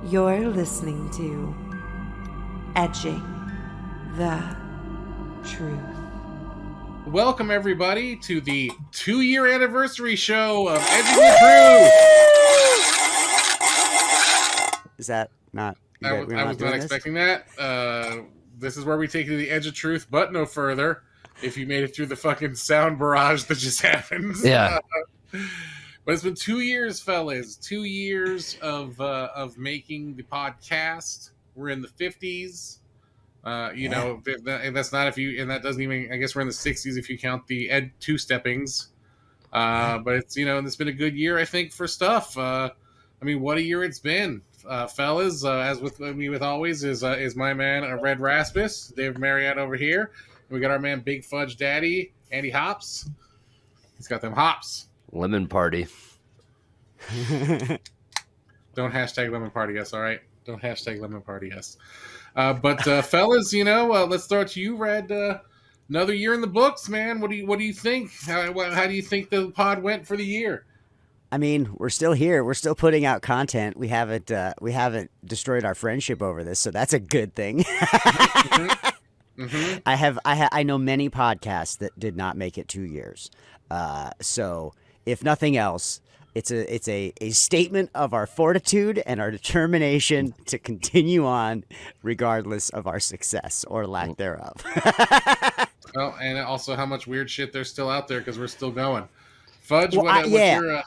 You're listening to Edging the Truth. Welcome, everybody, to the 2-year anniversary show of Edging the Truth. Is that not? I was not expecting that. This is where we take you to the edge of truth, but no further. If you made it through the fucking sound barrage that just happened. Yeah. But it's been 2 years, fellas. 2 years of making the podcast. We're in the 50s. That's not if you, and that doesn't even, I guess we're in the 60s if you count the Ed two-steppings. But it's, it's been a good year, I think, for stuff. What a year it's been. Fellas, as with me with always, is my man, Red Rasmus, Dave Marriott over here. And we got our man, Big Fudge Daddy, Andy Hops. He's got them hops. Lemon party. Don't hashtag lemon party, yes, all right? Don't hashtag lemon party, yes. But fellas, let's throw it to you, Red. Another year in the books, man. What do you think? How do you think the pod went for the year? I mean, we're still here. We're still putting out content. We haven't destroyed our friendship over this, so that's a good thing. Mm-hmm. Mm-hmm. I know many podcasts that did not make it 2 years. So if nothing else, it's a statement of our fortitude and our determination to continue on regardless of our success or lack thereof. Well, and also how much weird shit there's still out there because we're still going. Fudge, well, what's your...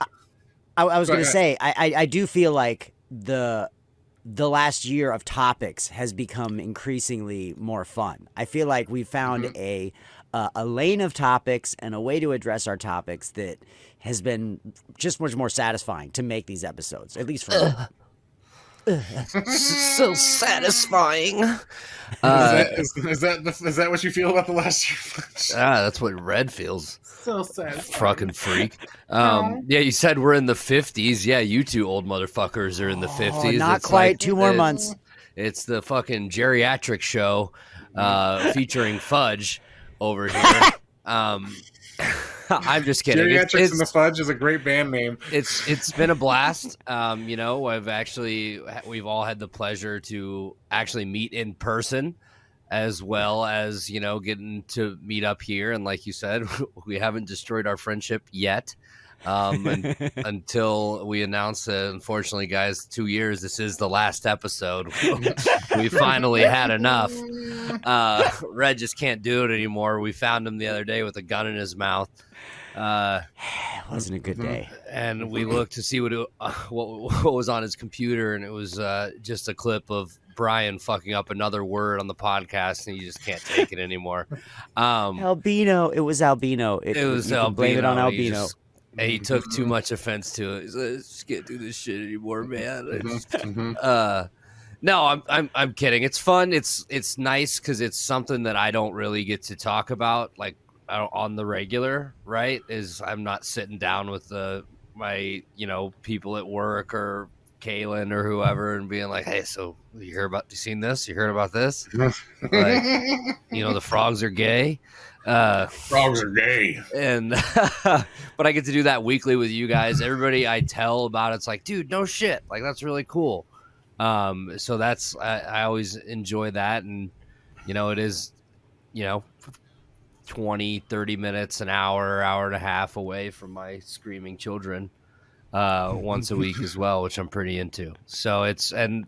I was going to say, I do feel like the last year of topics has become increasingly more fun. I feel like we found a lane of topics and a way to address our topics that has been just much more satisfying to make these episodes, at least for me. So satisfying. Is that what you feel about the last year? That's what Red feels. So satisfying. Fucking freak. Yeah, you said we're in the 50s. Yeah, you two old motherfuckers are in the 50s. Not it's quite. Like, 2 more months. It's the fucking geriatric show featuring Fudge over here. I'm just kidding. Geriatrics and the Fudge is a great band name. It's been a blast. We've all had the pleasure to actually meet in person, as well as getting to meet up here. And like you said, we haven't destroyed our friendship yet. Until we announce that, unfortunately, guys, 2 years, this is the last episode. We finally had enough. Red just can't do it anymore. We found him the other day with a gun in his mouth. It wasn't a good day. And we looked to see what was on his computer, and it was just a clip of Brian fucking up another word on the podcast, and you just can't take it anymore. Albino. It was albino. It was albino. Blame it on albino. He took too much offense to it. He's like, I just can't do this shit anymore, man. No, I'm kidding. It's fun. It's nice because it's something that I don't really get to talk about like on the regular. Right? Is I'm not sitting down with my people at work or Kaylin or whoever and being like, hey, so you seen this? You heard about this? Like, the frogs are gay. Frogs are gay. And but I get to do that weekly with you guys. Everybody I tell about it's like, dude, no shit. Like, that's really cool. So that's I always enjoy that. And it is 20, 30 minutes, an hour and a half away from my screaming children once a week as well, which I'm pretty into. So I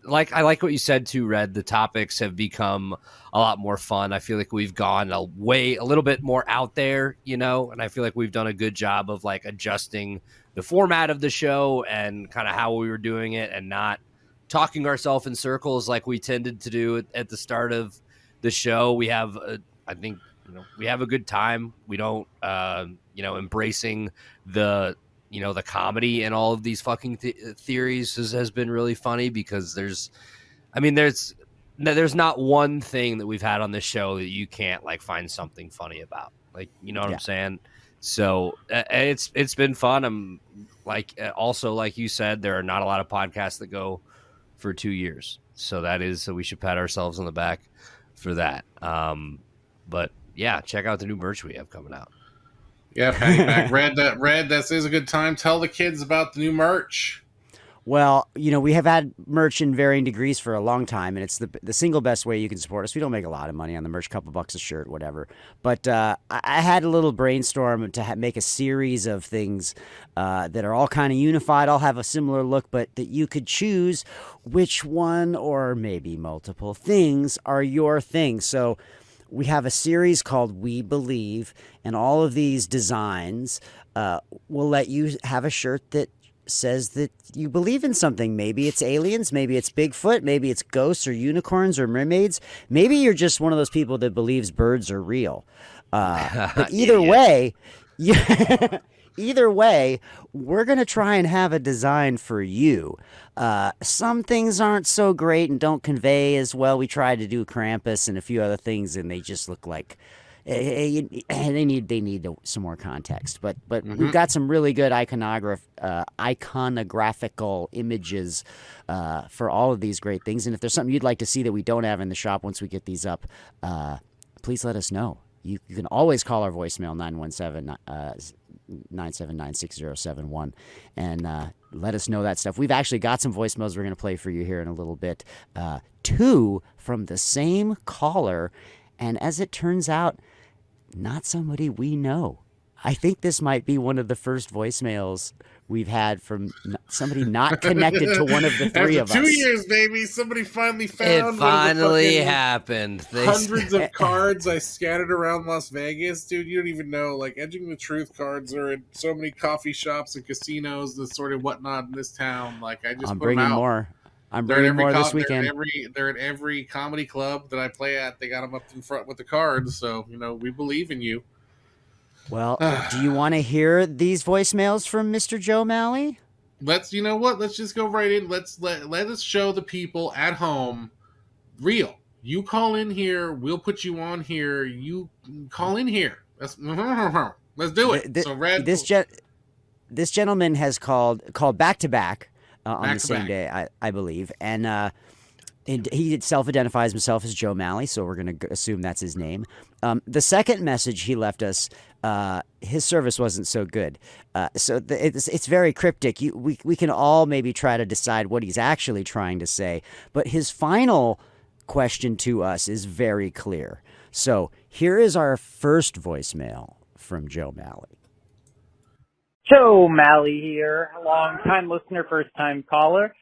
like what you said too, Red. The topics have become a lot more fun. I feel like we've gone a little bit more out there, and I feel like we've done a good job of like adjusting the format of the show and kind of how we were doing it and not talking ourselves in circles like we tended to do at the start of the show. We have, we have a good time. We don't, embracing the comedy in all of these fucking theories has been really funny because there's not one thing that we've had on this show that you can't like find something funny about. Like, what I'm saying? So it's been fun. I'm like, also, like you said, there are not a lot of podcasts that go for 2 years. So we should pat ourselves on the back for that. But yeah, check out the new merch we have coming out. Yeah, patty back. Red, this is a good time. Tell the kids about the new merch. Well, we have had merch in varying degrees for a long time, and it's the single best way you can support us. We don't make a lot of money on the merch, couple bucks a shirt, whatever. But I had a little brainstorm to make a series of things that are all kind of unified, all have a similar look, but that you could choose which one or maybe multiple things are your thing. So we have a series called We Believe, and all of these designs will let you have a shirt that says that you believe in something. Maybe it's aliens, maybe it's Bigfoot, maybe it's ghosts or unicorns or mermaids. Maybe you're just one of those people that believes birds are real. But either way, either way, we're going to try and have a design for you. Some things aren't so great and don't convey as well. We tried to do Krampus and a few other things, and they just look like they need some more context. But we've got some really good iconographical images for all of these great things. And if there's something you'd like to see that we don't have in the shop once we get these up, please let us know. You can always call our voicemail 917-979-6071 and let us know that stuff. We've actually got some voicemails we're going to play for you here in a little bit. 2 from the same caller, and as it turns out, not somebody we know. I think this might be one of the first voicemails we've had from somebody not connected to one of the three of us. 2 years, baby. Somebody finally found It finally happened. Hundreds of cards I scattered around Las Vegas. Dude, you don't even know. Like, Edging the Truth cards are in so many coffee shops and casinos and sort of whatnot in this town. Like, I just I'm put them bringing out. more. I'm bringing more this weekend. They're at every comedy club that I play at. They got them up in front with the cards. So, we believe in you. Well, do you want to hear these voicemails from Mr. Joe Malley? You know what? Let's just go right in. Let us show the people at home real. You call in here. We'll put you on here. You call in here. Let's do it. This gentleman has called back to back on the same day, I believe, and he self-identifies himself as Joe Malley, so we're going to assume that's his name. The second message he left us, his service wasn't so good, so it's very cryptic. We can all maybe try to decide what he's actually trying to say, but his final question to us is very clear. So here is our first voicemail from Joe Malley. Joe Malley here, long-time listener, first-time caller.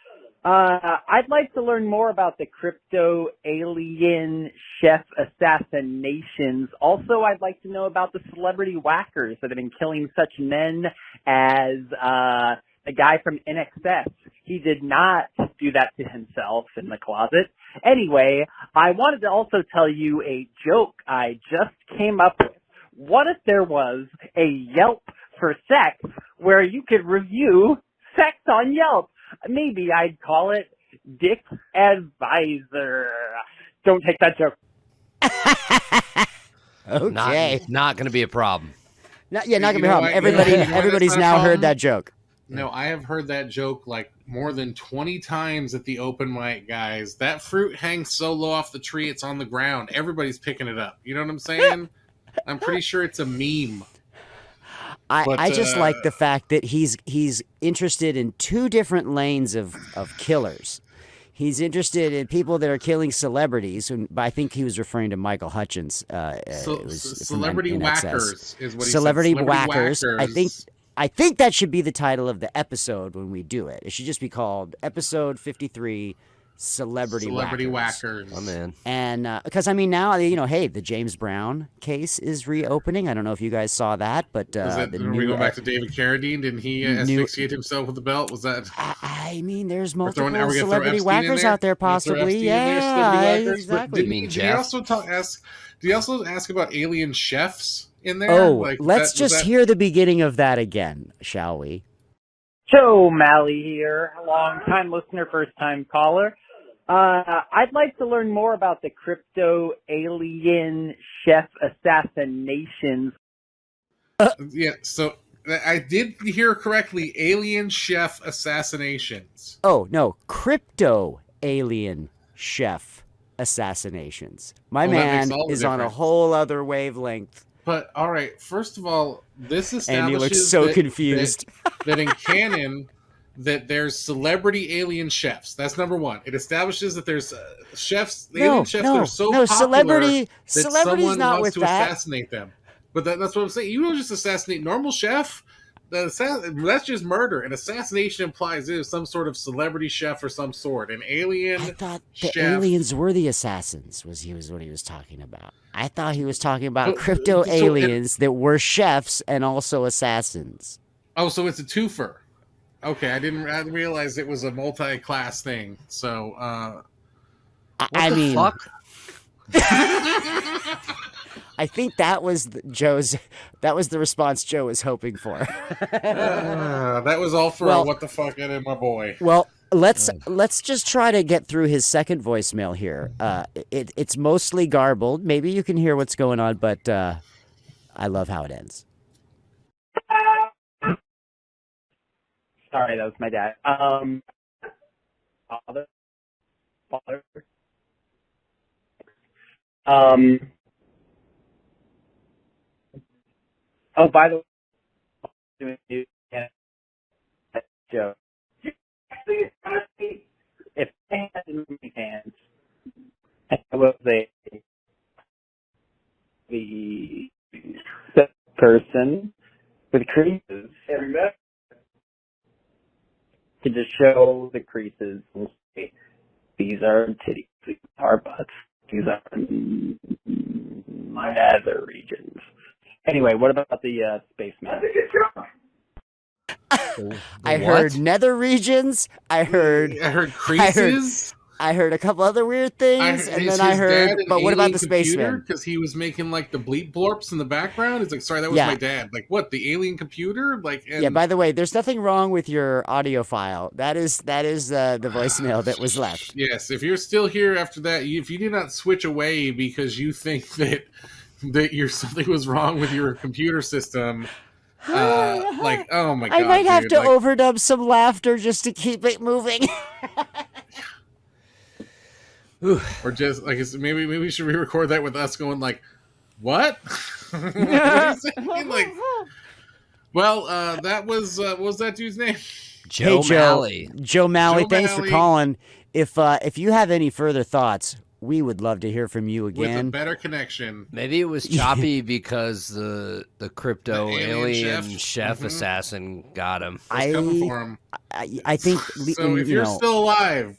I'd like to learn more about the crypto alien chef assassinations. Also, I'd like to know about the celebrity whackers that have been killing such men as the guy from NXS. He did not do that to himself in the closet. Anyway, I wanted to also tell you a joke I just came up with. What if there was a Yelp for sex where you could review sex on Yelp? Maybe I'd call it Dick Advisor. Don't take that joke. Okay. Not going to be a problem. Not going to be a problem. Everybody's now heard that joke. No, I have heard that joke like more than 20 times at the open mic, guys. That fruit hangs so low off the tree, it's on the ground. Everybody's picking it up. You know what I'm saying? I'm pretty sure it's a meme. I just like the fact that he's interested in 2 different lanes of killers. He's interested in people that are killing celebrities, and I think he was referring to Michael Hutchins. Celebrity whackers is what he said. Celebrity whackers. I think that should be the title of the episode when we do it. It should just be called Episode 53. Celebrity whackers. Oh, man. And because now hey, the James Brown case is reopening. I don't know if you guys saw that, but are we going back to David Carradine? Didn't he asphyxiate himself with the belt? Was that? There's multiple celebrity whackers out there, possibly. Yeah, exactly. Did he also ask about alien chefs in there? Oh, let's just hear the beginning of that again, shall we? Joe Malley here, long-time listener, first-time caller. I'd like to learn more about the crypto alien chef assassinations. Yeah, so I did hear correctly, alien chef assassinations. Oh, no, crypto alien chef assassinations. My man is on a whole other wavelength. But, all right, first of all, this establishes and he looks so confused. That in canon, that there's celebrity alien chefs. That's number one. It establishes that there's chefs, alien chefs that are so popular that celebrity's someone not wants with to that. assassinate them. But that's what I'm saying. You don't just assassinate normal chef. That's just murder. An assassination implies there's some sort of celebrity chef or some sort. An alien I thought chef. the aliens were the assassins. Was what he was talking about? I thought he was talking about crypto aliens that were chefs and also assassins. Oh, so it's a twofer. Okay, I didn't realize it was a multi-class thing. So, I mean, fuck? I think that was the response Joe was hoping for. that was all for what the fuck out of my boy. Well, let's just try to get through his second voicemail here. It's mostly garbled. Maybe you can hear what's going on, but I love how it ends. Sorry, that was my dad. Father. Oh, by the way, Joe. If I had movie fans, I will say the person with creases to just show the creases and say, these are titties, these are butts, these are nether regions. Anyway, what about the spaceman? I heard nether regions. I heard creases. I heard a couple other weird things, and then I heard. But what about the spaceman? Because he was making like the bleep blorps in the background. He's like, "Sorry, that was my dad." Like, what? The alien computer? Like, yeah. By the way, there's nothing wrong with your audio file. That is the voicemail that was left. Yes, if you're still here after that, if you did not switch away because you think that something was wrong with your computer system. Like, oh my god! I might have to overdub some laughter just to keep it moving. Or just like maybe we should re-record that with us going like, what? What are you saying? Like, well, that was what was that dude's name? Joe Malley. Joe Malley, thanks for calling. If you have any further thoughts, we would love to hear from you again. With a better connection. Maybe it was choppy because the crypto alien chef assassin got him. Coming for him. I think. So if you're still alive,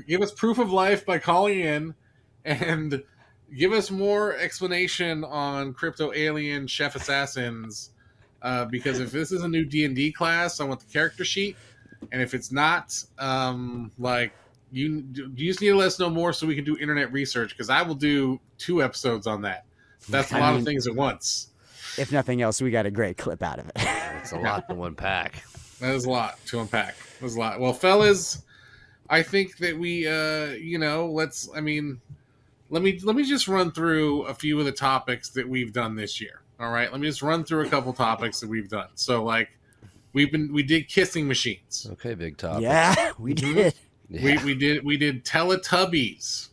give us proof of life by calling in, and give us more explanation on crypto alien chef assassins. Because if this is a new D&D class, I want the character sheet, and if it's not, You just need to let us know more so we can do internet research, because I will do 2 episodes on that. That's a lot of things at once. If nothing else, we got a great clip out of it. It's a lot to unpack. That is a lot to unpack. That's a lot. Well, fellas, I think that we, let me just run through a few of the topics that we've done this year. All right, let me just run through a couple topics that we've done. So, like, we did kissing machines. Okay, big topic. Yeah, we did. Yeah. We did Teletubbies.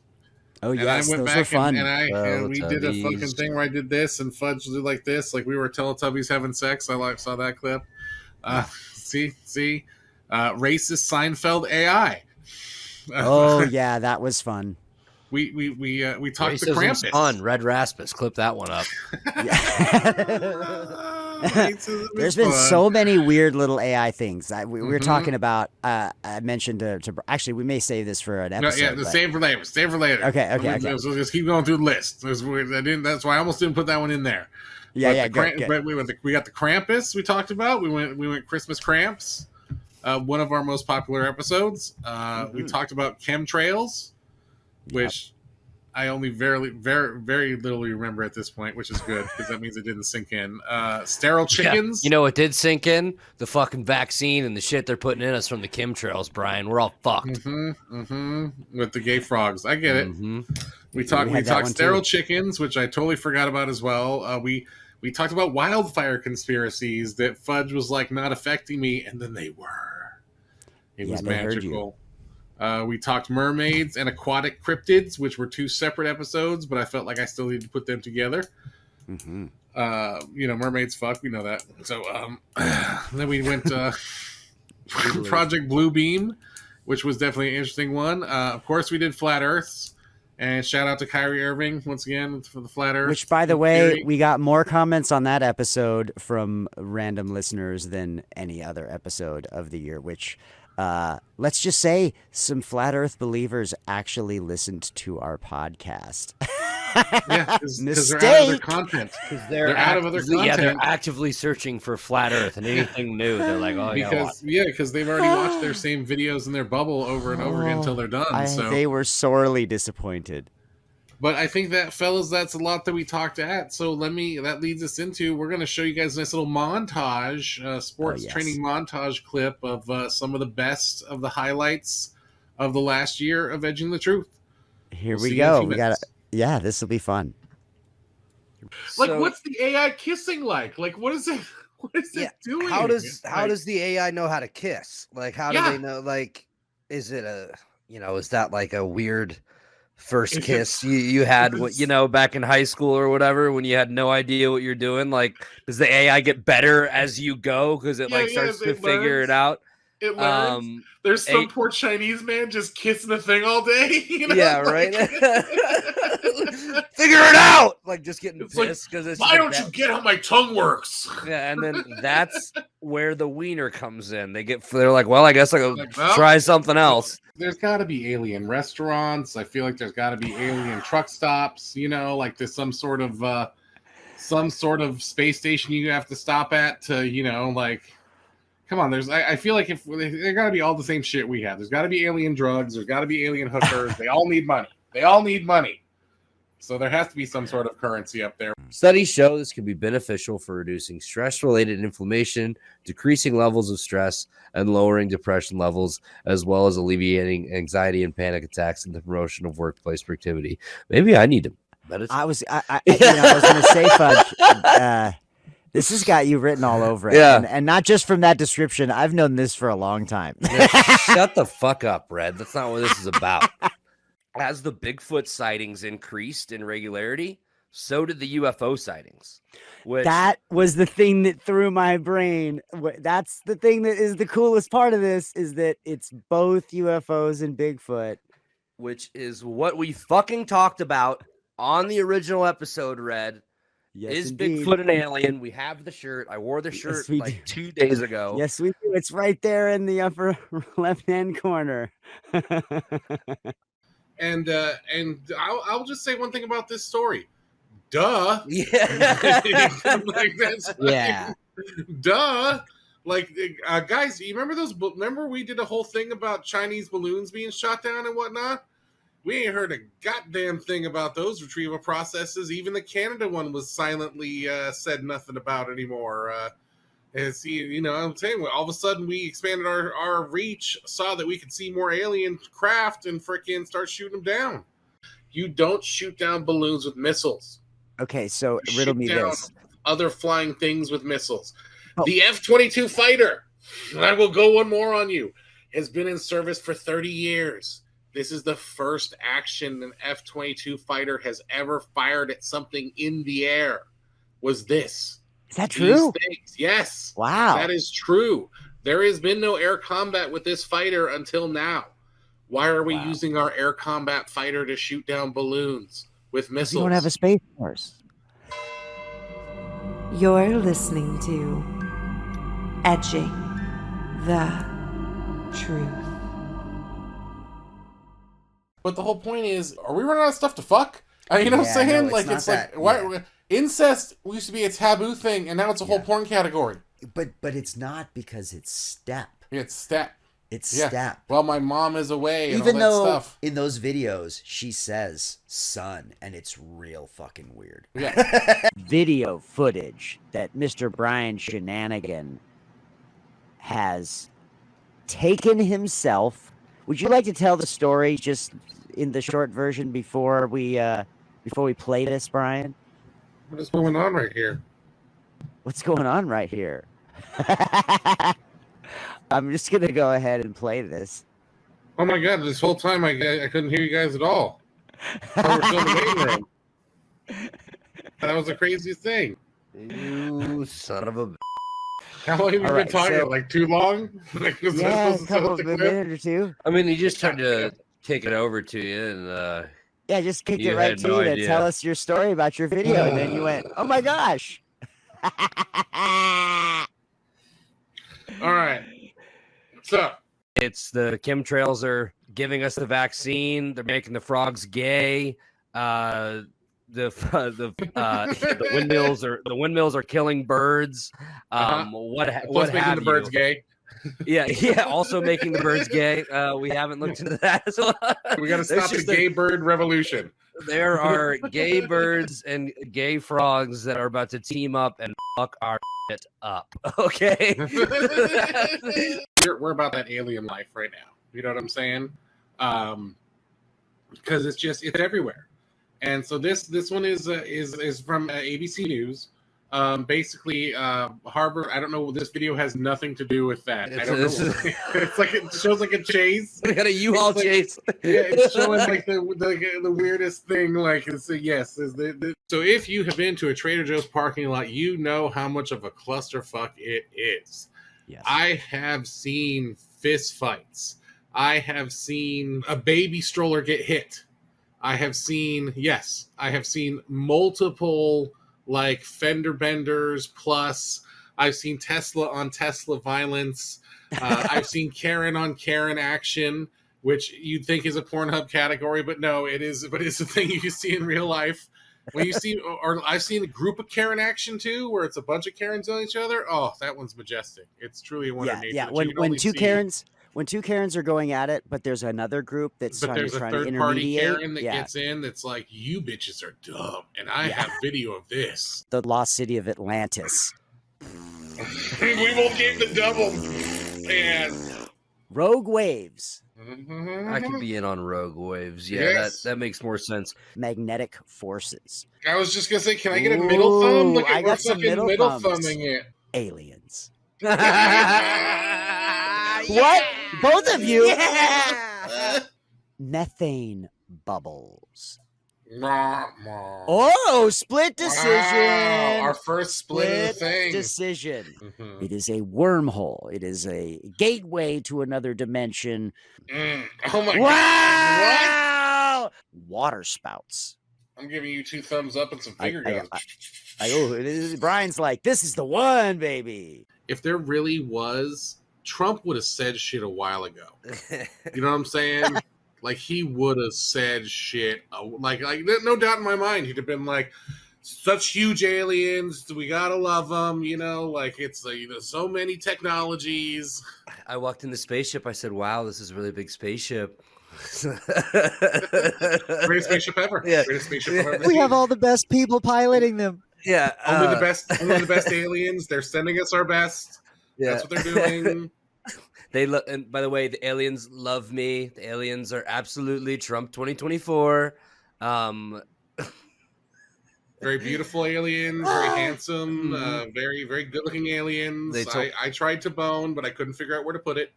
Oh and yes, I went those back were fun. and we did a fucking thing where I did this and Fudge did like this, like we were Teletubbies having sex. I saw that clip. See, racist Seinfeld AI. Oh yeah, that was fun. We talked to Krampus. Fun. Red Rasmus, clip that one up. There's been so many weird little AI things. We were talking about. I mentioned to actually, we may save this for an episode. No, save for later. Save for later. Okay. So just keep going through the list. That's why I almost didn't put that one in there. Good. But we got the Krampus we talked about. We went Christmas Cramps. One of our most popular episodes. We talked about chemtrails, which I only very, very, very little remember at this point, which is good because that means it didn't sink in. Sterile chickens. Yeah. You know what did sink in? The fucking vaccine and the shit they're putting in us from the chemtrails, Brian. We're all fucked. With the gay frogs. I get it. We talked sterile chickens, which I totally forgot about as well. We talked about wildfire conspiracies that Fudge was like not affecting me, and then they were. It was magical. We talked mermaids and aquatic cryptids, which were 2 separate episodes, but I felt like I still needed to put them together. Mermaids fuck, we know that. So then we went Project Bluebeam, which was definitely an interesting one. Of course, we did Flat Earths. And shout out to Kyrie Irving once again for the Flat Earth. Which, by the way, we got more comments on that episode from random listeners than any other episode of the year, which let's just say some Flat Earth believers actually listened to our podcast. Yeah, because they're out of other content. Because they're out of other content. Yeah, they're actively searching for Flat Earth and anything new. They're like, oh, because they've already watched their same videos in their bubble over and over again until they're done. So they were sorely disappointed. But I think that, fellas, that's a lot that we talked at. So that leads us into, we're going to show you guys a nice little montage, sports training montage clip of some of the best of the highlights of the last year of Edging the Truth. Here we go. Yeah, this will be fun. Like, what's the AI kissing like? Like, what is it? What is it doing? How does the AI know how to kiss? Like, how do they know? Like, is it is that like a weird first kiss you had back in high school or whatever when you had no idea what you're doing? Like, does the AI get better as you go because it starts to figure it out? It learns. There's some poor Chinese man just kissing the thing all day. Yeah, right. Figure it out. Like, just getting pissed because it's why don't you get how my tongue works? Yeah, and then that's where the wiener comes in. They're like, well, I guess I'll try something else. There's got to be alien restaurants. I feel like there's got to be alien truck stops. Like there's some sort of space station you have to stop at to come on, I feel like if there got to be all the same shit we have. There's got to be alien drugs. There's got to be alien hookers. They all need money. So there has to be some sort of currency up there. Studies show this can be beneficial for reducing stress-related inflammation, decreasing levels of stress, and lowering depression levels, as well as alleviating anxiety and panic attacks and the promotion of workplace productivity. Maybe I need to meditate. I was going to say, Fudge. This has got you written all over it. Yeah. And not just from that description. I've known this for a long time. Yeah, shut the fuck up, Red. That's not what this is about. As the Bigfoot sightings increased in regularity, so did the UFO sightings. That was the thing that threw my brain. That's the thing that is the coolest part of this, is that it's both UFOs and Bigfoot. Which is what we fucking talked about on the original episode, Red. Yes, is indeed. Bigfoot an alien? We have the shirt. I wore the shirt 2 days ago. Yes, we do. It's right there in the upper left-hand corner. And I'll just say one thing about this story. Duh. Yeah. Like that's duh. Like guys, you remember we did a whole thing about Chinese balloons being shot down and whatnot? We ain't heard a goddamn thing about those retrieval processes. Even the Canada one was silently said nothing about anymore. I'm saying, all of a sudden we expanded our reach, saw that we could see more alien craft, and frickin' start shooting them down. You don't shoot down balloons with missiles. Okay, so riddle me this. Other flying things with missiles. Oh. The F-22 fighter, and I will go one more on you, has been in service for 30 years. This is the first action an F-22 fighter has ever fired at something in the air. Was this. Is that true? Yes. Wow. That is true. There has been no air combat with this fighter until now. Why are we using our air combat fighter to shoot down balloons with missiles? We don't have a Space Force. You're listening to Edging the Truth. But the whole point is, are we running out of stuff to fuck? You know what I'm saying? No, it's like why incest used to be a taboo thing, and now it's a whole porn category. But it's not, because it's step. It's step. It's step. Well, my mom is away. Even and all that though stuff. In those videos she says "son," and it's real fucking weird. Yeah. Video footage that Mr. Brian Shenanigan has taken himself. Would you like to tell the story just in the short version before we play this, Brian? What is going on right here? What's going on right here? I'm just going to go ahead and play this. Oh my God, this whole time I couldn't hear you guys at all. We're still in the main room. That was the craziest thing. You son of a... How long have you All been right, talking? so- Like too long? Like, is that Yeah, a supposed to start couple with of the a clip? minute or two. I mean, he just tried to kick it over to you, and Yeah, just kicked You it right had to no you to idea. tell us your story about your video, and then you went, "Oh my gosh!" All right. So, it's the chemtrails are giving us the vaccine. They're making the frogs gay. The windmills are killing birds. What plus making have the birds you? gay. Yeah. Also making the birds gay. We haven't looked into that as well. We got to stop the gay bird revolution. There are gay birds and gay frogs that are about to team up and fuck our shit up. Okay. We're about that alien life right now. You know what I'm saying? Because it's everywhere. And so this one is from ABC News. Basically, Harvard. I don't know. This video has nothing to do with that. I don't know. It's like it shows like a chase. We got a U-Haul It's like- chase. Yeah, it's showing like the weirdest thing. Like it's a yes. So if you have been to a Trader Joe's parking lot, you know how much of a clusterfuck it is. Yes. I have seen fist fights. I have seen a baby stroller get hit. I have seen multiple like fender benders. Plus, I've seen Tesla on Tesla violence. I've seen Karen on Karen action, which you'd think is a Pornhub category, but no, it is. But it's a thing you see in real life. When you see, or I've seen a group of Karen action too, where it's a bunch of Karens on each other. Oh, that one's majestic. It's truly a wonder of nature. Yeah. that you can When only two see. When two Karens are going at it, but there's another group that's But trying there's to a try to third party intermediate. Karen that gets in that's like, you bitches are dumb, and I Yeah. have video of this. The lost city of Atlantis. We both gave the double, man. Rogue Waves. I could be in on Rogue Waves. Yeah, Yes. that makes more sense. Magnetic forces. I was just gonna say, can I get a middle thumb? Look Ooh, I at we're got some fucking middle middle thumbs. thumbing it. Aliens. What? Both of you? Methane bubbles. Oh, split decision. Wow, our first split of the thing. decision. Mhm. It is a wormhole. It is a gateway to another dimension. Oh my god! Wow! Water spouts. What? I'm giving you 2 thumbs up and some finger guns. Brian's like, this is the one, baby. If there really was, Trump would have said shit a while ago. You know what I'm saying? Like he would have said shit. Like no doubt in my mind, he'd have been like, "Such huge aliens, we gotta love them." You know, like it's like there's so many technologies. I walked in the spaceship. I said, "Wow, this is a really big spaceship." Greatest spaceship ever. Yeah. Greatest spaceship I've ever We seen. have all the best people piloting them. Yeah, Only the best. Only the best aliens. They're sending us our best. Yeah. That's what they're doing. They look, and by the way, the aliens love me. The aliens are absolutely Trump 2024. Very beautiful aliens, very handsome, very very good looking aliens. They told- I tried to bone, but I couldn't figure out where to put it.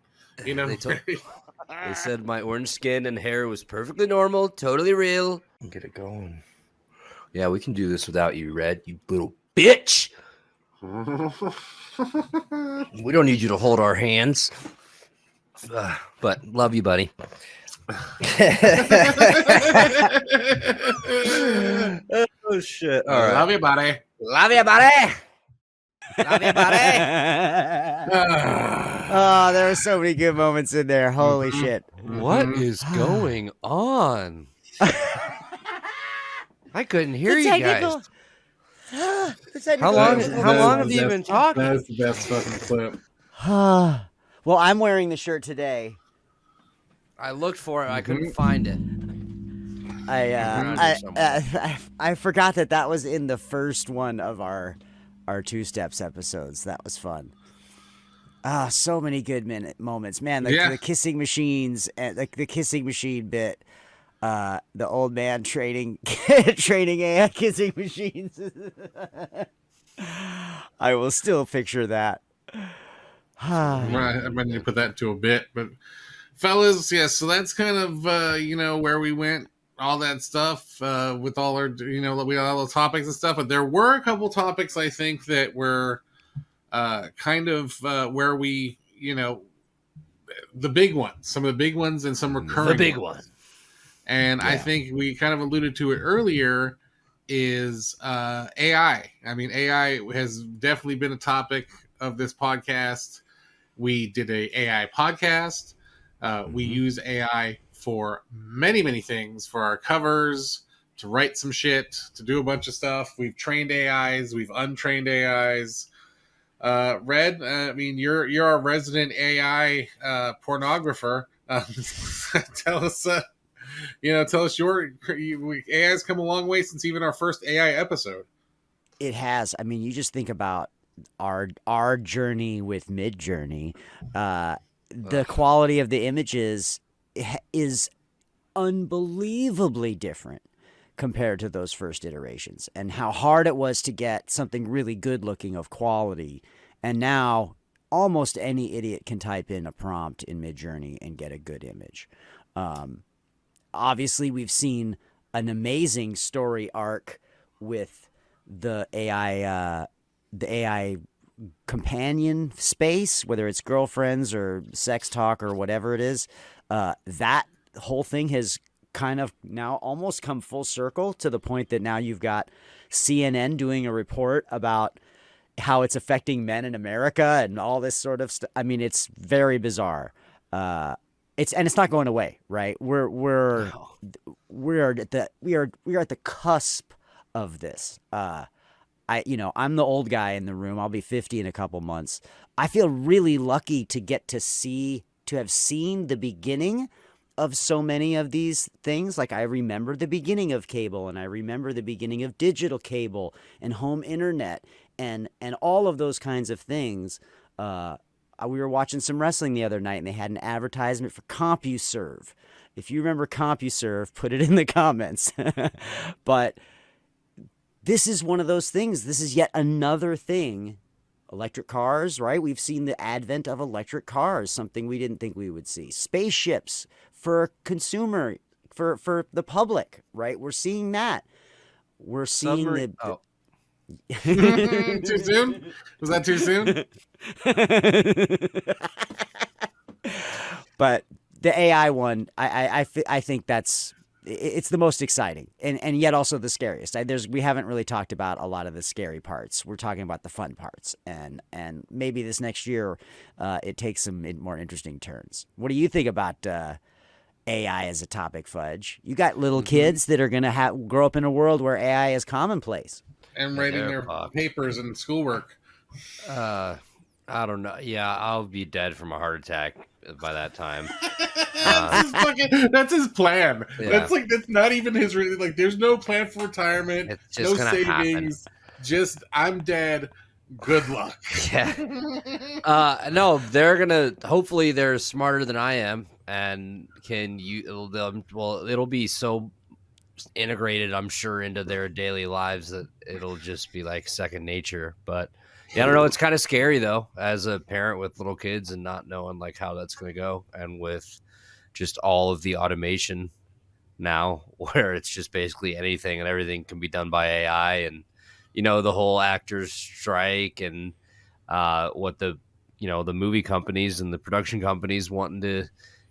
You know, They told- They said my orange skin and hair was perfectly normal, totally real. Get it going. Yeah, we can do this without you, Red. You little bitch. We don't need you to hold our hands. But love you, buddy. Oh shit! All right, Love you, buddy. love you, buddy. Love you, buddy. Oh, there were so many good moments in there. Holy shit. What is going on? I couldn't hear The you technical- guys. The technical- How long? That is- How that long is have the you best- been talking? That is the best fucking clip. Well, I'm wearing the shirt today. I looked for it. I couldn't find it. Around here somewhere. I forgot that was in the first one of our Two Steps episodes. That was fun. Ah, so many good moments, man. The kissing machines and the kissing machine bit. The old man training AI kissing machines. I will still picture that. I might need to put that into a bit, but fellas, yeah. So that's kind of where we went, all that stuff with all our we all the topics and stuff. But there were a couple topics I think that were kind of where we, the big ones, some of the big ones, and some recurring The big ones. one. And I Yeah. think we kind of alluded to it earlier. Is AI? I mean, AI has definitely been a topic of this podcast. We did a AI podcast. We use AI for many, many things, for our covers, to write some shit, to do a bunch of stuff. We've trained AIs, we've untrained AIs. Red, I mean, you're our resident AI pornographer. Tell us, tell us AI's come a long way since even our first AI episode. It has. I mean, you just think about our journey with Midjourney. The quality of the images is unbelievably different compared to those first iterations, and how hard it was to get something really good looking of quality. And now almost any idiot can type in a prompt in Midjourney and get a good image. Obviously, we've seen an amazing story arc with the AI companion space, whether it's girlfriends or sex talk or whatever it is. That whole thing has kind of now almost come full circle to the point that now you've got CNN doing a report about how it's affecting men in America and all this sort of stuff. I mean, it's very bizarre. It's not going away, right? We are at the cusp of this. I'm the old guy in the room. I'll be 50 in a couple months. I feel really lucky to get to have seen the beginning of so many of these things. Like, I remember the beginning of cable, and I remember the beginning of digital cable and home internet and all of those kinds of things. We were watching some wrestling the other night, and they had an advertisement for CompuServe. If you remember CompuServe, put it in the comments. But this is one of those things. This is yet another thing. Electric cars, right? We've seen the advent of electric cars, something we didn't think we would see. Spaceships for consumer, for the public, right? We're seeing that. We're seeing Too soon? Was that too soon? But the AI one, I think it's the most exciting and yet also the scariest. We haven't really talked about a lot of the scary parts. We're talking about the fun parts, and maybe this next year it takes some more interesting turns. What do you think about AI as a topic, Fudge? You got little kids that are gonna grow up in a world where AI is commonplace and writing their papers and schoolwork. I don't know. Yeah, I'll be dead from a heart attack by that time. That's his plan. Yeah. That's not even his. There's no plan for retirement. It's just no savings. happen. Just, I'm dead. Good luck. Yeah. No, they're gonna. Hopefully, they're smarter than I am, and it'll be so integrated, I'm sure, into their daily lives that it'll just be like second nature. But yeah, I don't know. It's kind of scary though, as a parent with little kids and not knowing like how that's going to go, and with just all of the automation now, where it's just basically anything and everything can be done by AI, and the whole actors strike, and what the movie companies and the production companies wanting to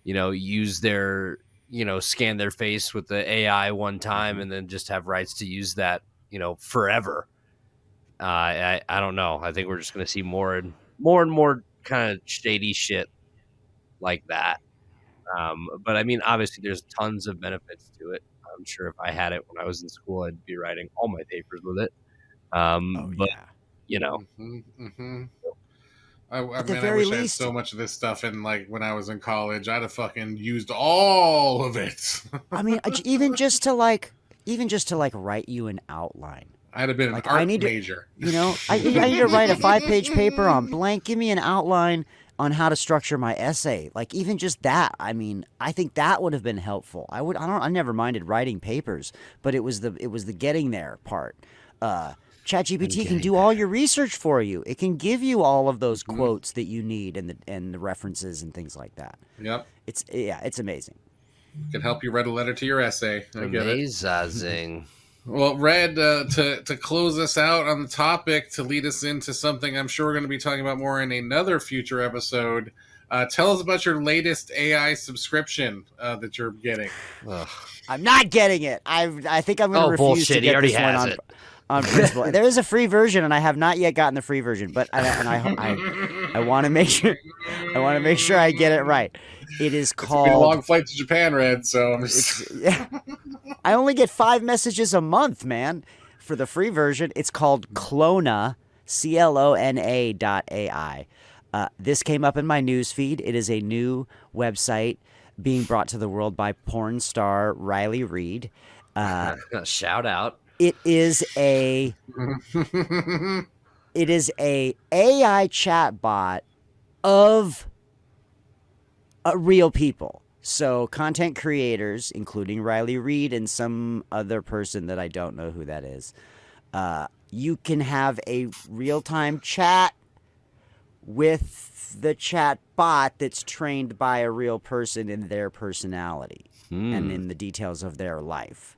use their scan their face with the AI one time and then just have rights to use that forever. I don't know. I think we're just going to see more and more kind of shady shit like that. But I mean, obviously, there's tons of benefits to it. I'm sure if I had it when I was in school, I'd be writing all my papers with it. I wish I had so much of this stuff in when I was in college. I'd have fucking used all of it. I mean, even just to write you an outline. I'd have been an art major. I need to write a 5-page paper on blank. Give me an outline on how to structure my essay. Even just that. I mean, I think that would have been helpful. I never minded writing papers, but it was the getting there part. ChatGPT can do all your research for you. It can give you all of those quotes that you need and the references and things like that. Yep. It's amazing. It can help you write a letter to your essay. I get it. Amazing. Well, Red, to close us out on the topic, to lead us into something I'm sure we're going to be talking about more in another future episode, tell us about your latest AI subscription that you're getting. Ugh. I'm not getting it. I think I'm going to refuse bullshit. to He get already this one has it. on principle. There is a free version, and I have not yet gotten the free version. But I want to make sure I get it right. It is It's gonna be a called. long flight to Japan, Red. So I'm just... I only get 5 messages a month, man. For the free version, it's called Clona, CLONA.ai. This came up in my news feed. It is a new website being brought to the world by porn star Riley Reid. Shout out. It is a AI chatbot of real people. So content creators, including Riley Reid and some other person that I don't know who that is, you can have a real-time chat with the chat bot that's trained by a real person in their personality and in the details of their life.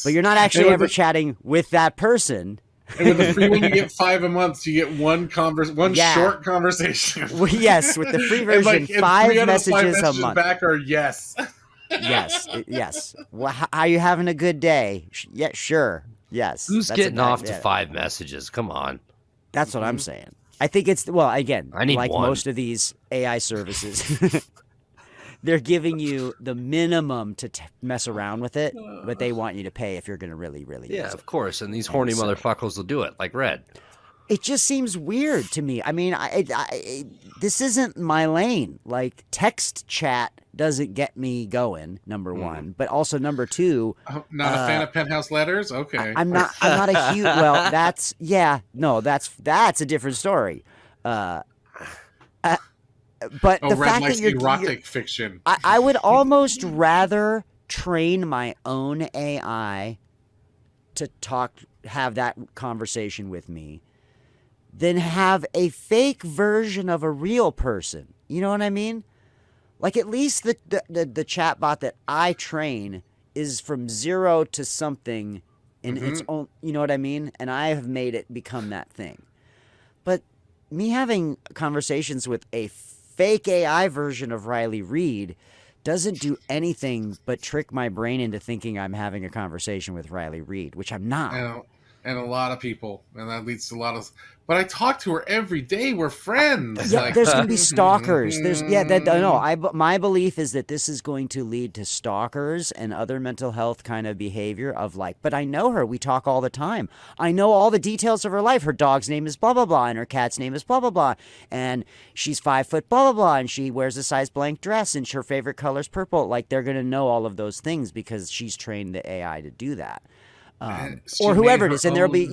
But you're not actually ever chatting with that person. And with the free one, you get 5 a month. So you get one short conversation. Well, yes, with the free version, and 5 messages a month. Back are yes. Yes. Well, how are you having a good day? Yeah, sure. Yes. Who's That's getting about off to it. 5 messages? Come on. That's what I'm saying. I think it's, well, again, I need like one. most of these AI services, they're giving you the minimum to mess around with it, but they want you to pay if you're going to really Yeah, use it. of course. And these horny motherfuckers will do it, like Red. It just seems weird to me. I mean, this isn't my lane. Like, text chat doesn't get me going, number one. But also, number two... Not a fan of penthouse letters? Okay. I'm not a huge... Well, that's a different story. But Red the fact likes that you're... erotic fiction. I would almost rather train my own AI to have that conversation with me than have a fake version of a real person. You know what I mean? Like, at least the chatbot that I train is from 0 to something in its own, you know what I mean? And I have made it become that thing. But me having conversations with a fake AI version of Riley Reid doesn't do anything but trick my brain into thinking I'm having a conversation with Riley Reid, which I'm not. And a lot of people, and that leads to a lot of... But I talk to her every day. We're friends. Yeah, there's going to be stalkers. My belief is that this is going to lead to stalkers and other mental health kind of behavior of like, but I know her. We talk all the time. I know all the details of her life. Her dog's name is blah, blah, blah, and her cat's name is blah, blah, blah. And she's 5 foot, blah, blah, blah, and she wears a size blank dress, and her favorite color's purple. Like, they're going to know all of those things because she's trained the AI to do that. Or whoever it is. And there'll be,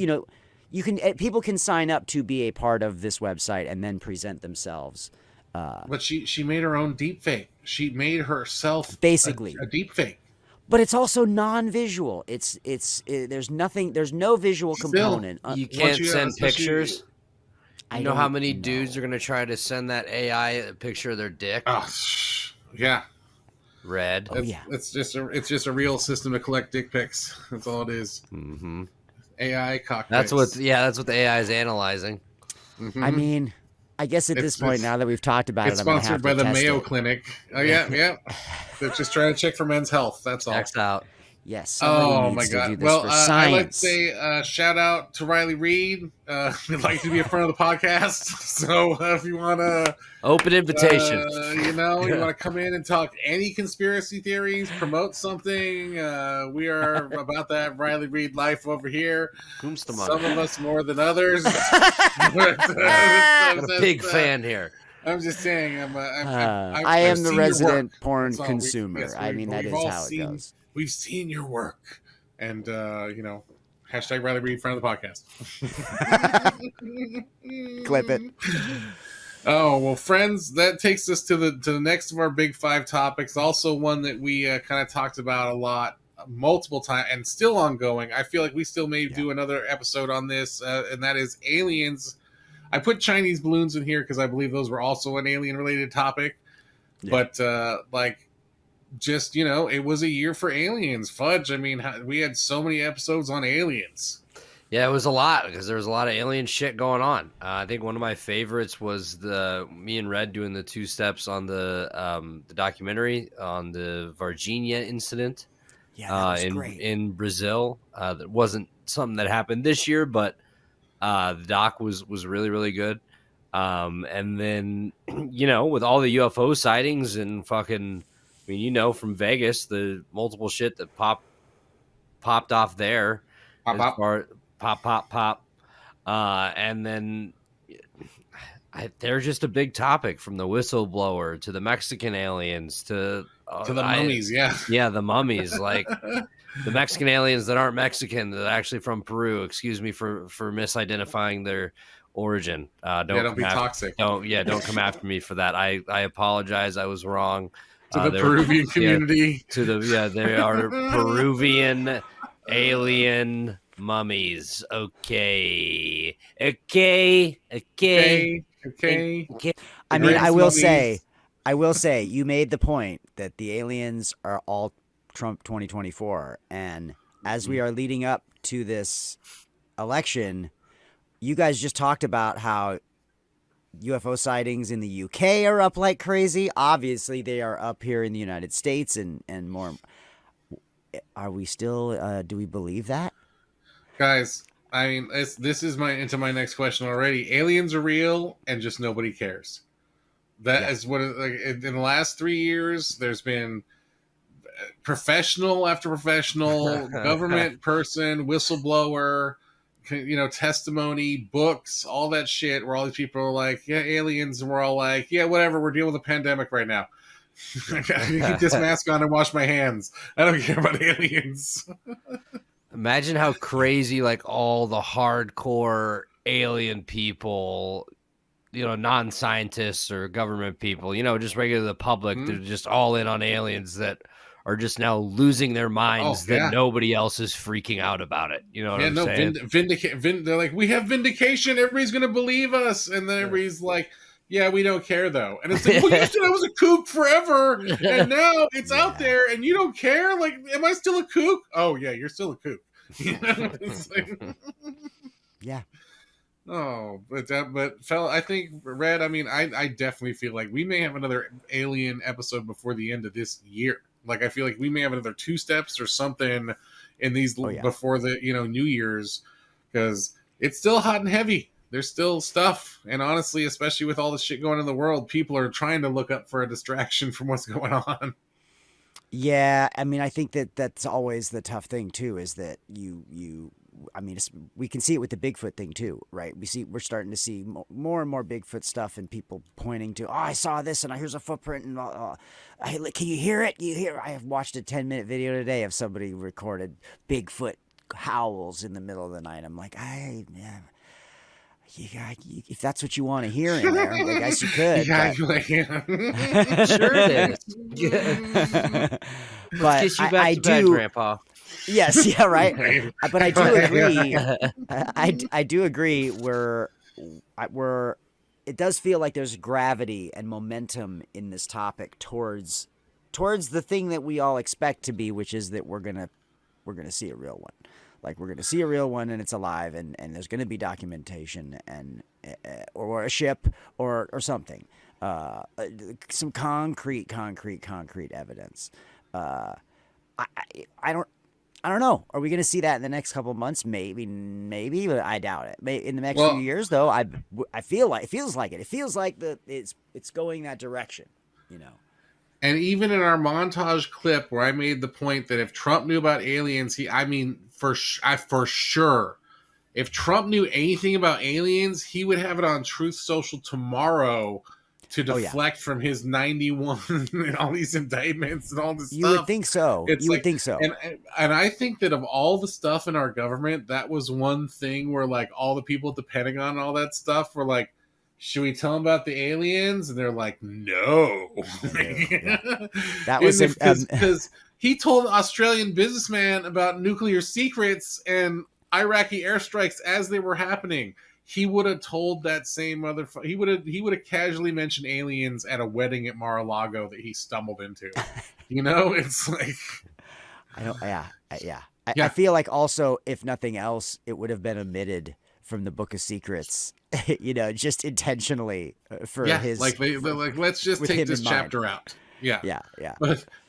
people can sign up to be a part of this website and then present themselves. But she made her own deep fake. She made herself basically a deep fake. But it's also non-visual. There's no visual component. You can't send pictures. You know how many dudes are going to try to send that AI a picture of their dick? Oh, yeah. Red. It's just a real system to collect dick pics. That's all it is. Mm-hmm. AI cockpits. That's what the AI is analyzing. Mm-hmm. I mean, I guess at this point, now that we've talked about it's it, I'm sponsored by the test Mayo it. Clinic. Oh yeah. They're just trying to check for men's health. That's all. Checks out. Yes. Oh my to do God! this Well, for I'd like to science. say shout out to Riley Reid. We'd like to be a friend of the podcast. So if you want to open invitation, you want to come in and talk any conspiracy theories, promote something. We are about that Riley Reid life over here. Some of us more than others. I'm a big fan here. I'm just saying. I am the resident porn consumer. Yes, I mean, that is how it goes. We've seen your work, and hashtag Riley Reid, friend of the podcast. Clip it. Oh well, friends, that takes us to the next of our big 5 topics. Also, one that we kind of talked about a lot, multiple times, and still ongoing. I feel like we still may do another episode on this, and that is aliens. I put Chinese balloons in here because I believe those were also an alien-related topic. Yeah. But just, it was a year for aliens. Fudge. I mean, we had so many episodes on aliens. Yeah, it was a lot because there was a lot of alien shit going on. I think one of my favorites was me and Red doing the 2 steps on the documentary on the Varginha incident. Yeah, that was great. In Brazil. That wasn't something that happened this year, but the doc was really, really good. And then, with all the UFO sightings and fucking, I mean, from Vegas, the multiple shit that popped off there. Pop. And then they're just a big topic, from the whistleblower to the Mexican aliens to the mummies. Yeah, the mummies. Like the Mexican aliens that aren't Mexican, that are actually from Peru. Excuse me for misidentifying their origin. Don't be toxic. Don't come after me for that. I apologize. I was wrong. To the Peruvian community. They are Peruvian alien mummies. Okay. I mean, I will say, you made the point that the aliens are all Trump 2024, and as we are leading up to this election, you guys just talked about how UFO sightings in the UK are up like crazy. Obviously, they are up here in the United States and more. Are we still? Do we believe that? Guys, I mean, this is into my next question already. Aliens are real, and just nobody cares. That is what, in the last 3 years, there's been professional after professional, government person, whistleblower, testimony, books, all that shit, where all these people are like, yeah, aliens, and we're all like, yeah, whatever, we're dealing with a pandemic right now. I can keep this mask on and wash my hands. I don't care about aliens. Imagine how crazy, like, all the hardcore alien people, non-scientists or government people, just regular the public, they're just all in on aliens that are just now losing their minds that nobody else is freaking out about it. You know what I'm saying? They're like, we have vindication. Everybody's going to believe us. And then everybody's like, yeah, we don't care, though. And it's like, well, you said I was a kook forever, and now it's out there, and you don't care? Like, am I still a kook? Oh, yeah, you're still a kook. It's like, yeah. Oh, but fella, I think, Red, I mean, I definitely feel like we may have another alien episode before the end of this year. Like, I feel like we may have another 2 steps or something in these before the, New Year's, because it's still hot and heavy. There's still stuff. And honestly, especially with all the shit going on in the world, people are trying to look up for a distraction from what's going on. Yeah. I mean, I think that's always the tough thing too, is that I mean, we can see it with the Bigfoot thing too, right? We're starting to see more and more Bigfoot stuff, and people pointing to, I saw this, and here's a footprint, and can you hear it? I have watched a 10-minute video today of somebody recorded Bigfoot howls in the middle of the night. I'm like, if that's what you want to hear in there, I guess you could. Sure it is. But I do, Grandpa. Yes, yeah, right. But I do agree. I do agree. Where it does feel like there's gravity and momentum in this topic towards the thing that we all expect to be, which is that we're gonna see a real one. Like, we're gonna see a real one, and it's alive, and there's gonna be documentation, and or a ship or something, some concrete evidence. I don't know. Are we going to see that in the next couple of months? Maybe, but I doubt it. In the next few years, though, I feel like it feels like it. It feels like it's going that direction, And even in our montage clip where I made the point that if Trump knew about aliens, for sure, if Trump knew anything about aliens, he would have it on Truth Social tomorrow to deflect from his 91 and all these indictments and all this stuff. You would think so. Think so. And I think that of all the stuff in our government, that was one thing where, like, all the people at the Pentagon and all that stuff were like, should we tell them about the aliens? And they're like, no. That was because he told an Australian businessman about nuclear secrets and Iraqi airstrikes as they were happening. he would have told that same motherfucker. He would have casually mentioned aliens at a wedding at Mar-a-Lago that he stumbled into. It's like I don't. Yeah. Yeah. I feel like also, if nothing else, it would have been omitted from the Book of Secrets. Just intentionally for his. Let's just take this chapter out. Yeah. Yeah.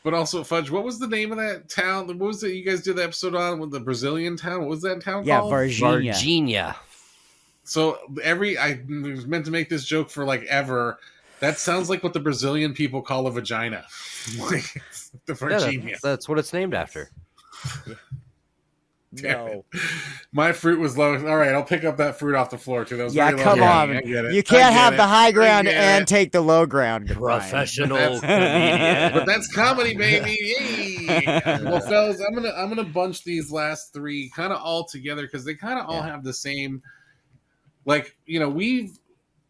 But also, Fudge, what was the name of that town? What was it you guys did the episode on with the Brazilian town? What was that town called? Varginha. So I was meant to make this joke for ever. That sounds like what the Brazilian people call a vagina. The Varginha. That's what it's named after. No. My fruit was low. All right, I'll pick up that fruit off the floor too. That was very come low. on. I get it. You can't have the high ground and take the low ground. Professional comedian. But that's comedy, baby. Yay! Well, fellas, I'm gonna bunch these last three kind of all together because they kind of all have the same. I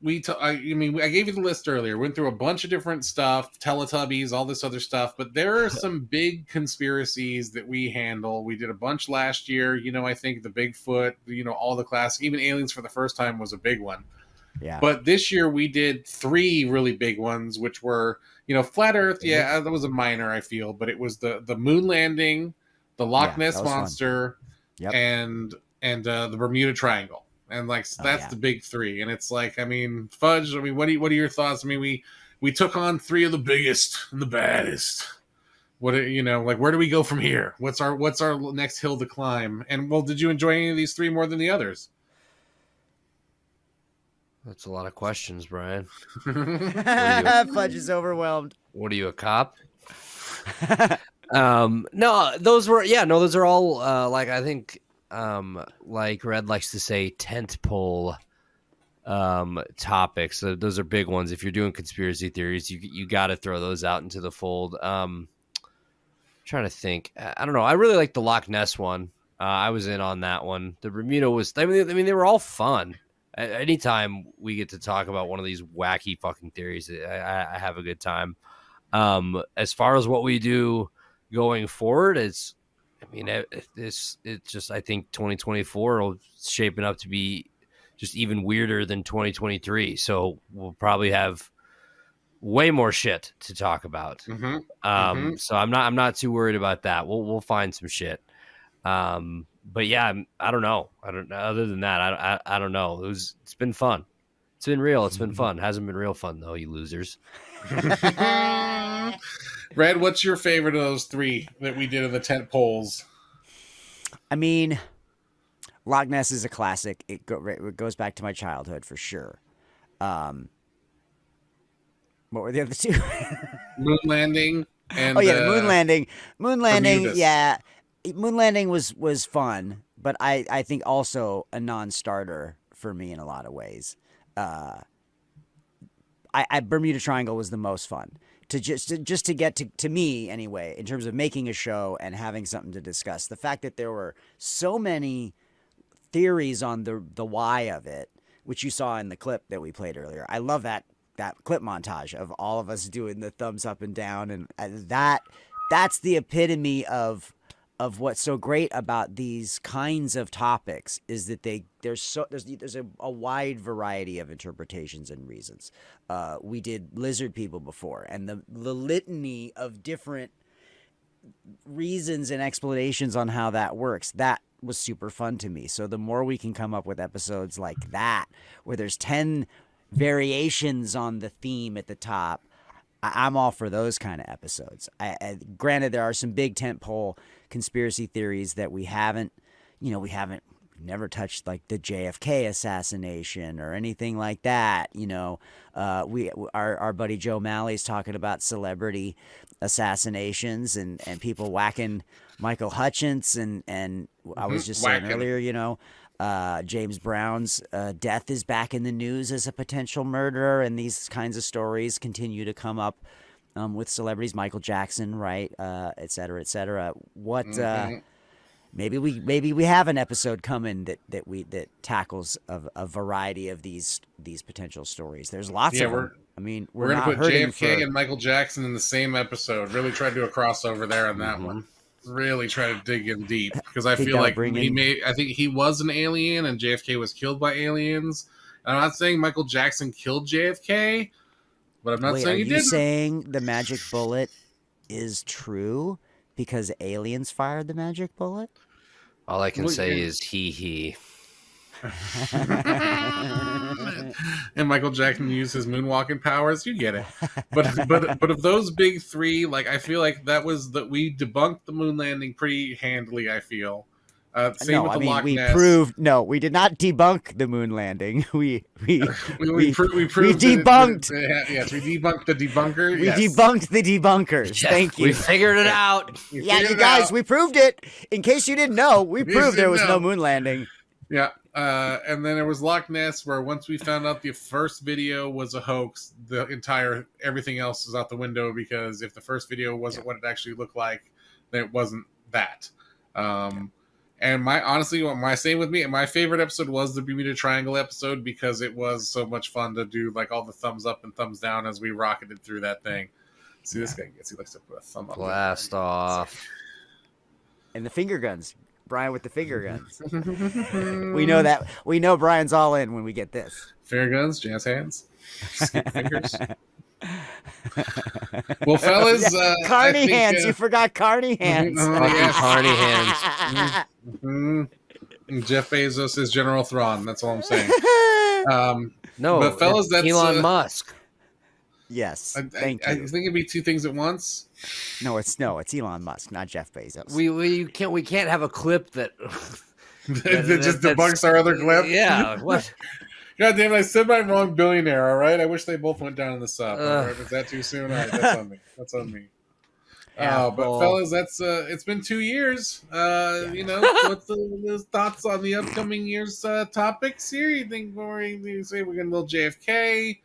gave you the list earlier. Went through a bunch of different stuff, Teletubbies, all this other stuff. But there are some big conspiracies that we handle. We did a bunch last year. I think the Bigfoot, all the classic, even Aliens for the First Time was a big one. Yeah. But this year we did three really big ones, which were, Flat Earth. Yeah, that was a minor, I feel. But it was the moon landing, the Loch Ness Monster, and the Bermuda Triangle. And that's the big three. And it's Fudge, what are your thoughts? We took on three of the biggest and the baddest. Where do we go from here? What's our next hill to climb? And did you enjoy any of these three more than the others? That's a lot of questions, Brian. Fudge is overwhelmed. What are you, a cop? No, those are all I think like Red likes to say, tentpole topics. So those are big ones. If you're doing conspiracy theories, you got to throw those out into the fold. Trying to think. I don't know. I really like the Loch Ness one. I was in on that one. The Bermuda was. They were all fun. Anytime we get to talk about one of these wacky fucking theories, I have a good time. As far as what we do going forward, I think 2024 will shaping up to be just even weirder than 2023. So we'll probably have way more shit to talk about. So I'm not too worried about that. We'll find some shit. But yeah, I don't know. Other than that, I don't know. It's been fun. It's been real. It's been fun. Hasn't been real fun though, you losers. Red, what's your favorite of those three that we did in the tent poles? Loch Ness is a classic. It goes back to my childhood for sure. What were the other two? Moon landing. And, the moon landing. Moon landing, Bermudas. yeah. Moon landing was fun, but I think also a non-starter for me in a lot of ways. Bermuda Triangle was the most fun. To get to me anyway, in terms of making a show and having something to discuss. The fact that there were so many theories on the why of it, which you saw in the clip that we played earlier. I love that clip montage of all of us doing the thumbs up and down, and that's the epitome of what's so great about these kinds of topics is that there's a wide variety of interpretations and reasons. We did lizard people before, and the litany of different reasons and explanations on how that works, that was super fun to me. So the more we can come up with episodes like that, where there's 10 variations on the theme at the top, I'm all for those kind of episodes. Granted, there are some big tentpole conspiracy theories that we haven't never touched, like the JFK assassination or anything like that. Our buddy Joe Malley's talking about celebrity assassinations and people whacking Michael Hutchence and I was just saying earlier, James Brown's death is back in the news as a potential murderer, and these kinds of stories continue to come up with celebrities, Michael Jackson, right, et cetera, et cetera. Maybe we have an episode coming that tackles a variety of these potential stories. There's lots of them. We're gonna not put hurting JFK and Michael Jackson in the same episode. Really try to do a crossover there on that one. really try to dig in deep because I Think feel that'll like bring he in- may. I think he was an alien, and JFK was killed by aliens. And I'm not saying Michael Jackson killed JFK, but I'm not Wait, are saying he you didn't. saying the magic bullet is true because aliens fired the magic bullet? All I can Well, say and- is he. And Michael Jackson used his moonwalking powers. You get it. But of those big three, like I feel like we debunked the moon landing pretty handily. I feel. Same No, with I the mean Loch we Ness. proved. No, we did not debunk the moon landing. We We proved we that debunked. yes, we debunked the debunker. We yes. debunked the debunkers. Yeah, Thank you. We figured it out. We Yeah, figured you it guys, out. we proved it. In case you didn't know, we In case proved you there was didn't no know. moon landing. Yeah, and then there was Loch Ness, where once we found out the first video was a hoax, everything else is out the window, because if the first video wasn't what it actually looked like, then it wasn't that. And my favorite episode was the Bermuda Triangle episode, because it was so much fun to do, like all the thumbs up and thumbs down as we rocketed through that thing. See, this guy he likes to put a thumb up. Blast off. And the finger guns. Brian with the finger guns. We know that. We know Brian's all in when we get this. Finger guns, jazz hands, skip fingers. Well, fellas, Carney I think, hands. You forgot Carney hands. Oh, Fucking yes. Carney hands. And Jeff Bezos is General Thrawn. That's all I'm saying. No, But fellas, it's that's, Elon Musk. Yes. I Thank I you. think it'd be two things at once. No, it's Elon Musk, not Jeff Bezos. We can't have a clip that That just debunks our other clip. Yeah, what? God damn it! I said my wrong billionaire. All right. I wish they both went down in the sub. All right, was that too soon? All right, that's on me. That's on me. But Apple. fellas, that's it's been 2 years. You know, what's the thoughts on the upcoming year's topics here? You think you say we're gonna little JFK,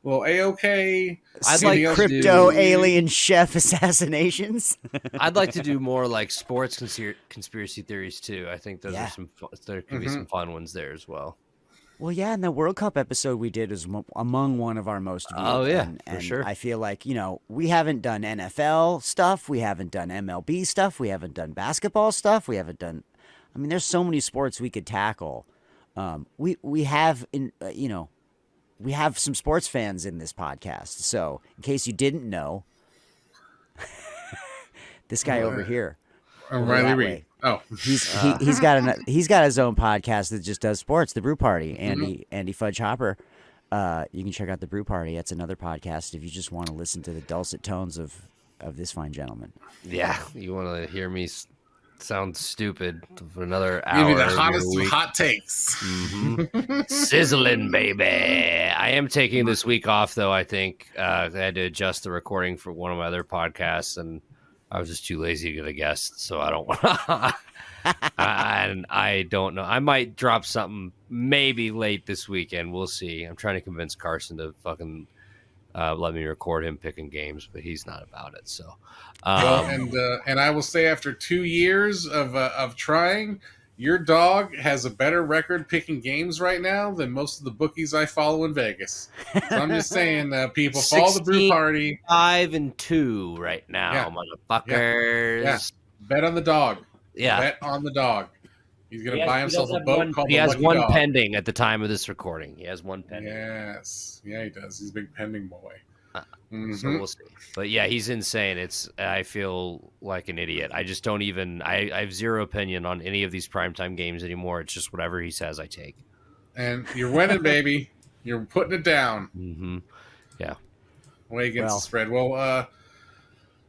little AOK? I'd anything like else? Crypto alien chef assassinations. I'd like to do more like sports conspiracy theories too. I think those Yeah. are there could be some fun ones there as well. Well, yeah, and the World Cup episode we did was among one of our most viewed. Oh, yeah, and for sure. I feel like, we haven't done NFL stuff. We haven't done MLB stuff. We haven't done basketball stuff. We haven't done, there's so many sports we could tackle. We have, we have some sports fans in this podcast. So in case you didn't know, this guy over here. Riley that Reid. way. Oh, He's got his own podcast that just does sports, The Brew Party. Andy Fudge Hopper. You can check out The Brew Party. It's another podcast if you just want to listen to the dulcet tones of this fine gentleman. Yeah, you want to hear me sound stupid for another give hour? me the every hottest of week. hot takes. Sizzling, baby. I am taking this week off, though. I think I had to adjust the recording for one of my other podcasts, and I was just too lazy to get a guest, so I don't want. And I don't know. I might drop something maybe late this weekend. We'll see. I'm trying to convince Carson to fucking let me record him picking games, but he's not about it. So, Well, and I will say, after 2 years of trying, your dog has a better record picking games right now than most of the bookies I follow in Vegas. So I'm just saying, people, follow the Brew Party. 5-2 right now, Yeah. motherfuckers. Yeah. Bet on the dog. Yeah. Bet on the dog. He's going to buy himself a He boat called He the has Lucky one Dog. pending at the time of this recording. He has one pending. Yes. Yeah, he does. He's a big pending boy. So we'll see. But yeah, he's insane. I feel like an idiot. I just don't even. I have zero opinion on any of these primetime games anymore. It's just whatever he says, I take. And you're winning, baby. You're putting it down. Mm-hmm. Yeah. Way against the spread.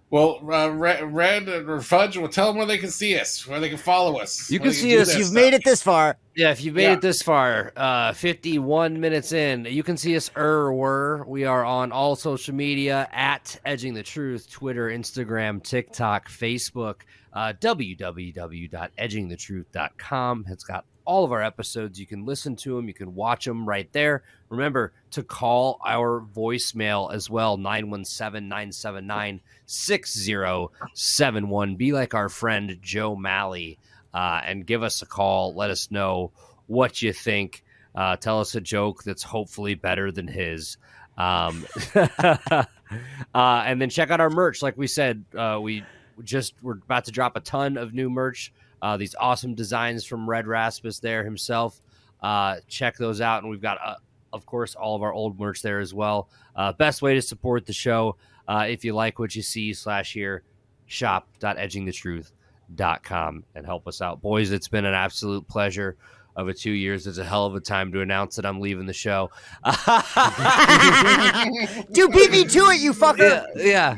Red or Fudge, will tell them where they can see us, where they can follow us. You where can they see do us. that You've stuff. made it this far. Yeah, if you've made it this far, 51 minutes in, you can see us. We are on all social media at Edging the Truth, Twitter, Instagram, TikTok, Facebook, www.edgingthetruth.com. It's got all of our episodes. You can listen to them. You can watch them right there. Remember to call our voicemail as well, 917-979-6071. Be like our friend Joe Malley. And give us a call. Let us know what you think. Tell us a joke that's hopefully better than his. And then check out our merch. Like we said, we we're about to drop a ton of new merch. These awesome designs from Red Rasmus there himself. Check those out, and we've got of course all of our old merch there as well. Best way to support the show, if you like what you see /hear, shop.edgingthetruth.com, and help us out, boys. It's been an absolute pleasure. Of 2 years, it's a hell of a time to announce that I'm leaving the show. Dude, beat me to it, you fucker. Yeah.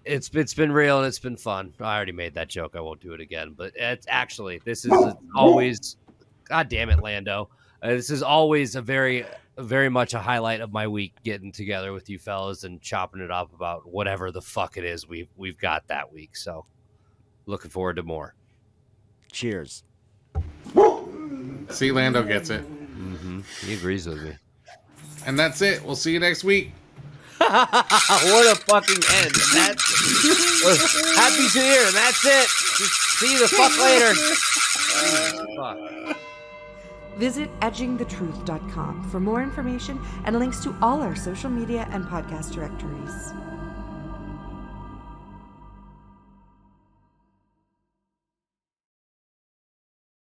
It's been real and it's been fun. I already made that joke. I won't do it again. But it's actually, this is always, God damn it, Lando. This is always very much a highlight of my week, getting together with you fellas and chopping it up about whatever the fuck it is we've got that week. So looking forward to more. Cheers. See, Lando gets it. Mm-hmm. He agrees with me. And that's it. We'll see you next week. What a fucking end. And that's happy to hear. And that's it. See you the fuck later. Fuck. Visit edgingthetruth.com for more information and links to all our social media and podcast directories.